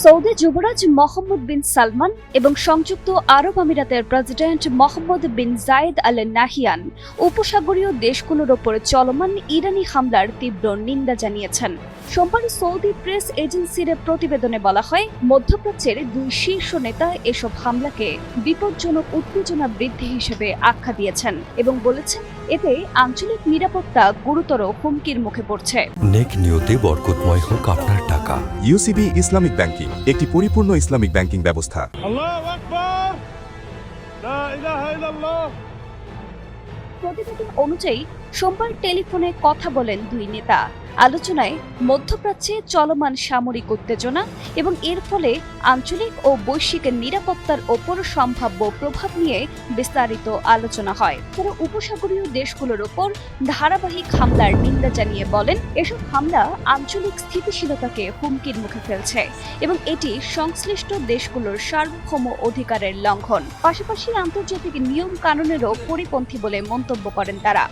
Saudi যুবরাজ মোহাম্মদ বিন সালমান এবং সংযুক্ত আরব আমিরাতের প্রেসিডেন্ট মোহাম্মদ বিন জায়েদ আল নাহিয়ান উপসাগরীয় দেশগুলোর ওপর চলমান ইরানি হামলার তীব্র নিন্দা জানিয়েছেন। সোমবার সৌদি প্রেস এজেন্সির প্রতিবেদনে বলা হয়, মধ্যপ্রাচ্যের দুই শীর্ষ নেতা এসব হামলাকে বিপজ্জনক উত্তেজনা বৃদ্ধি হিসেবে আখ্যা দিয়েছেন এবং বলেছেন এতে আঞ্চলিক নিরাপত্তা গুরুতর হুমকির মুখে পড়ছে। নেক নিয়তে বরকতময় হোক আপনার টাকা। ইউসিবি ইসলামিক ব্যাংকিং একটি পরিপূর্ণ ইসলামিক ব্যাংকিং ব্যবস্থা। আল্লাহু আকবার, লা ইলাহা ইল্লাল্লাহ। প্রতিবেদন অনুযায়ী সোমবার টেলিফোনে কথা বলেন দুই নেতা। আলোচনায় মধ্যপ্রাচ্যে চলমান সামরিক উত্তেজনা এবং এর ফলে আঞ্চলিক ও বৈশ্বিক নিরাপত্তার ওপর সম্ভাব্য প্রভাব নিয়ে বিস্তারিত আলোচনা হয়। তারা উপসাগরীয় দেশগুলোর ওপর ধারাবাহিক হামলার নিন্দা জানিয়ে বলেন, এসব হামলা আঞ্চলিক স্থিতিশীলতাকে হুমকির মুখে ফেলছে এবং এটি সংশ্লিষ্ট দেশগুলোর সার্বভৌম অধিকারের লঙ্ঘন, পাশাপাশি আন্তর্জাতিক নিয়ম কানুনেরও পরিপন্থী বলে মন্তব্য করেন তারা।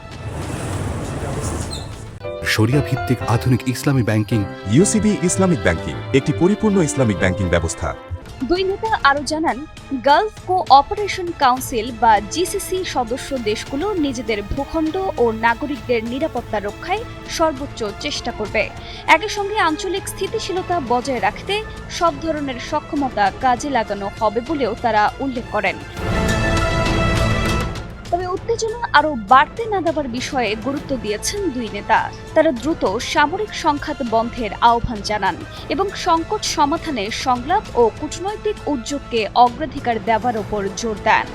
শরিয়া ভিত্তিক আধুনিক ইসলামী ব্যাংকিং। ইউসিবি ইসলামিক ব্যাংকিং একটি পরিপূর্ণ ইসলামিক ব্যাংকিং ব্যবস্থা। দুই নেতা আরও জানান, গালফ কোঅপারেশন কাউন্সিল বা জিসিসি সদস্য দেশগুলো নিজেদের ভূখণ্ড ও নাগরিকদের নিরাপত্তা রক্ষায় সর্বোচ্চ চেষ্টা করবে। একই সঙ্গে আঞ্চলিক স্থিতিশীলতা বজায় রাখতে সব ধরনের সক্ষমতা কাজে লাগানো হবে বলেও তারা উল্লেখ করেন। তবে উত্তেজনা আরও বাড়তে না দেওয়ার বিষয়ে গুরুত্ব দিয়েছেন দুই নেতা। তারা দ্রুত সামরিক সংঘাত বন্ধের আহ্বান জানান এবং সংকট সমাধানে সংলাপ ও কূটনৈতিক উদ্যোগকে অগ্রাধিকার দেওয়ার ওপর জোর দেন।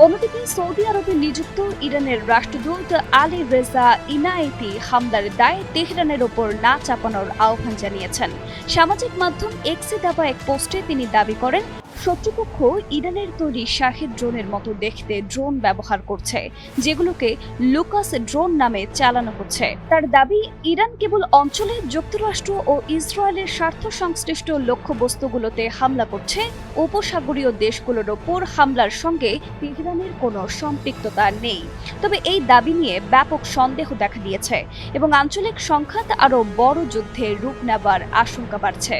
অন্যদিকে সৌদি আরবে নিযুক্ত ইরানের রাষ্ট্রদূত আলী রেজা ইনায়েতি হামলার দায় তেহরানের ওপর না চাপানোর আহ্বান জানিয়েছেন। সামাজিক মাধ্যম এক্সে দেওয়া এক পোস্টে তিনি দাবি করেন, শত্রুপক্ষ ইরানের তৈরি শাহেদ ড্রোনের মতো দেখতে ড্রোন ব্যবহার করছে, যেগুলোকে লুকাস ড্রোন নামে চালানো হচ্ছে। তার দাবি, ইরান কেবল অঞ্চলে যুক্তরাষ্ট্র ও ইসরায়েলের স্বার্থ সংশ্লিষ্ট লক্ষ্যবস্তুগুলোতে হামলা করছে। উপসাগরীয় দেশগুলোর ওপর হামলার সঙ্গে তেহরানের কোনো সম্পৃক্ততা নেই। তবে এই দাবি নিয়ে ব্যাপক সন্দেহ দেখা দিয়েছে এবং আঞ্চলিক সংঘাত আরও বড় যুদ্ধে রূপ নেবার আশঙ্কা বাড়ছে।